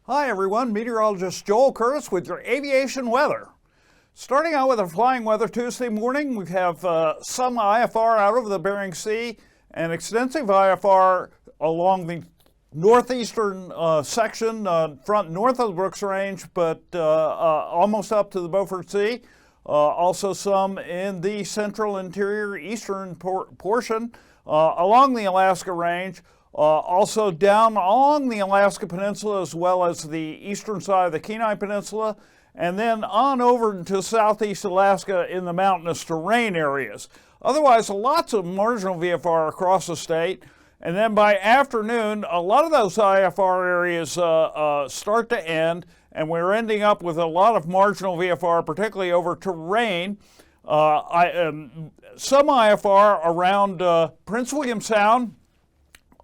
Hi everyone, meteorologist Joel Curtis with your aviation weather. Starting out with our flying weather Tuesday morning, we have some IFR out over the Bering Sea and extensive IFR along the northeastern section, front north of the Brooks Range, but almost up to the Beaufort Sea. Also some in the central interior eastern portion along the Alaska Range. Also down along the Alaska Peninsula as well as the eastern side of the Kenai Peninsula, and then on over to southeast Alaska in the mountainous terrain areas. Otherwise, lots of marginal VFR across the state. And then by afternoon, a lot of those IFR areas start to end, and we're ending up with a lot of marginal VFR, particularly over terrain. Some IFR around Prince William Sound,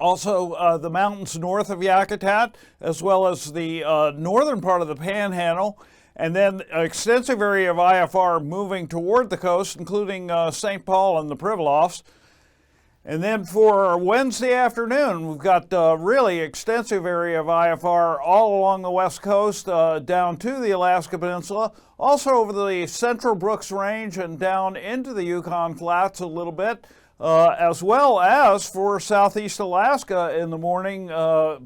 also the mountains north of Yakutat, as well as the northern part of the Panhandle, and then an extensive area of IFR moving toward the coast, including St. Paul and the Pribilofs. And then for Wednesday afternoon, we've got a really extensive area of IFR all along the west coast, down to the Alaska Peninsula, also over the central Brooks Range and down into the Yukon Flats a little bit. As well as for southeast Alaska in the morning,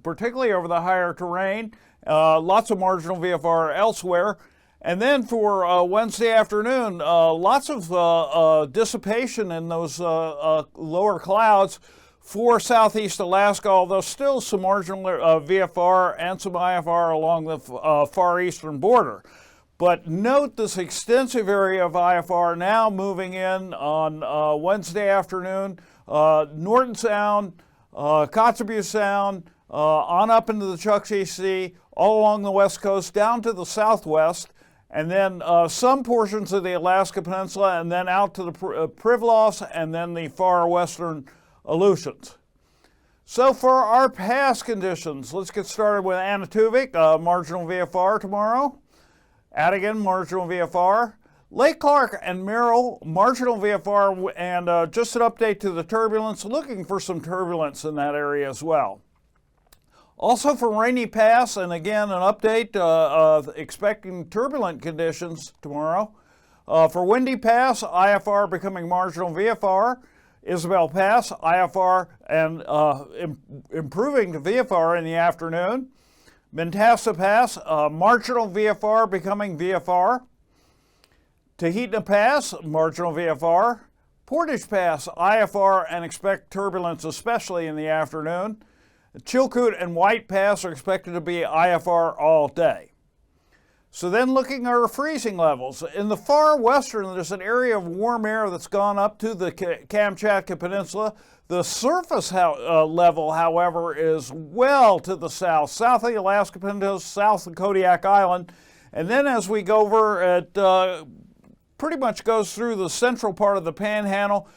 particularly over the higher terrain. Lots of marginal VFR elsewhere. And then for Wednesday afternoon, lots of dissipation in those lower clouds for southeast Alaska, although still some marginal VFR and some IFR along the far eastern border. But note this extensive area of IFR now moving in on Wednesday afternoon, Norton Sound, Kotzebue Sound, on up into the Chukchi Sea, all along the west coast, down to the southwest, and then some portions of the Alaska Peninsula, and then out to the Pribilofs, and then the far western Aleutians. So for our past conditions, let's get started with Anaktuvik, marginal VFR tomorrow. Adigan, marginal VFR. Lake Clark and Merrill, marginal VFR, and just an update to the turbulence, looking for some turbulence in that area as well. Also for Rainy Pass, and again an update, expecting turbulent conditions tomorrow. For Windy Pass, IFR becoming marginal VFR. Isabel Pass, IFR and improving to VFR in the afternoon. Mentasta Pass, marginal VFR becoming VFR. Tahitna Pass, marginal VFR. Portage Pass, IFR and expect turbulence, especially in the afternoon. Chilkoot and White Pass are expected to be IFR all day. So then looking at our freezing levels. In the far western, there's an area of warm air that's gone up to the Kamchatka Peninsula. The surface level, however, is well to the south, south of the Alaska Peninsula, south of Kodiak Island. And then as we go over, it pretty much goes through the central part of the Panhandle,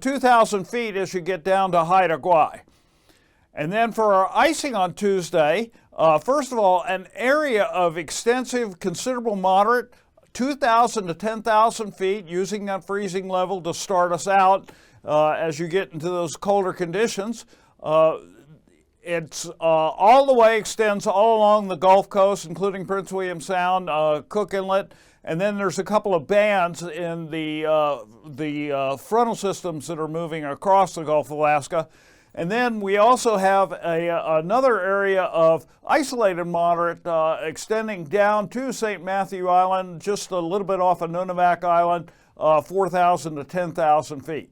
2,000 feet as you get down to Haida Gwaii. And then for our icing on Tuesday, first of all, an area of extensive, considerable moderate, 2,000 to 10,000 feet, using that freezing level to start us out as you get into those colder conditions. It's all the way, extends all along the Gulf Coast, including Prince William Sound, Cook Inlet, and then there's a couple of bands in the frontal systems that are moving across the Gulf of Alaska. And then we also have another area of isolated moderate extending down to St. Matthew Island, just a little bit off of Nunivak Island, 4,000 to 10,000 feet.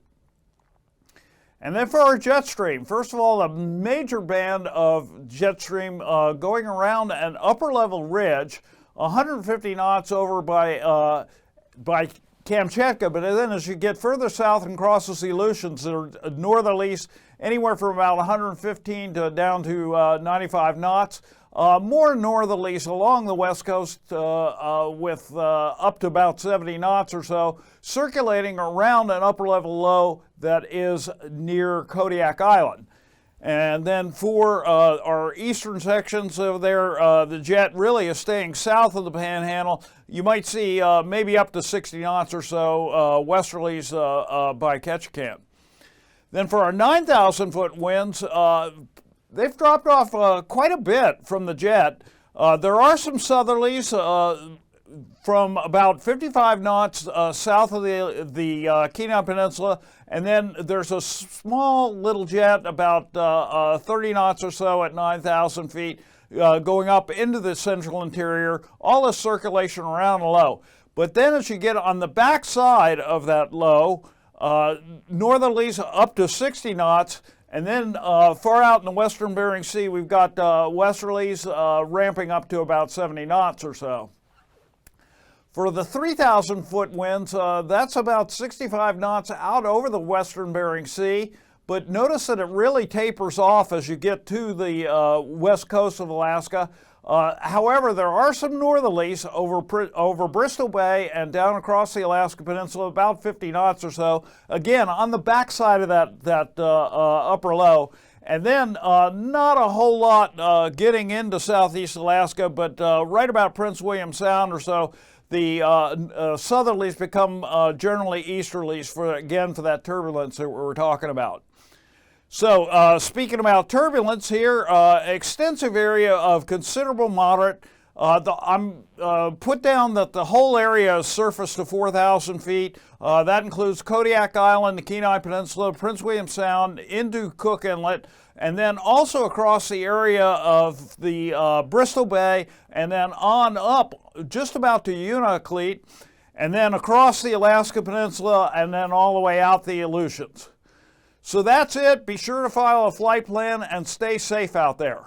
And then for our jet stream, first of all, a major band of jet stream going around an upper level ridge, 150 knots over by Kamchatka, but then as you get further south and crosses the Aleutians, they're northerlies, anywhere from about 115 to down to 95 knots. More northerlies along the west coast with up to about 70 knots or so, circulating around an upper level low that is near Kodiak Island. And then for our eastern sections of there, the jet really is staying south of the Panhandle. You might see maybe up to 60 knots or so westerlies by Ketchikan. Then for our 9,000 foot winds, they've dropped off quite a bit from the jet. There are some southerlies from about 55 knots south of the Kenai Peninsula, and then there's a small little jet about 30 knots or so at 9,000 feet going up into the central interior, all this circulation around a low. But then as you get on the back side of that low, northerlies up to 60 knots, and then far out in the western Bering Sea, we've got westerlies ramping up to about 70 knots or so. For the 3,000 foot winds, that's about 65 knots out over the western Bering Sea, but notice that it really tapers off as you get to the west coast of Alaska. However, there are some northerlies over Bristol Bay and down across the Alaska Peninsula, about 50 knots or so, again on the backside of that upper low. And then not a whole lot getting into southeast Alaska, but right about Prince William Sound or so, the southerlies become generally easterlies for that turbulence that we were talking about. So speaking about turbulence here, extensive area of considerable moderate. I'm put down that the whole area is surface to 4,000 feet. That includes Kodiak Island, the Kenai Peninsula, Prince William Sound, into Cook Inlet, and then also across the area of the Bristol Bay, and then on up just about to Unalakleet, and then across the Alaska Peninsula, and then all the way out the Aleutians. So that's it. Be sure to file a flight plan and stay safe out there.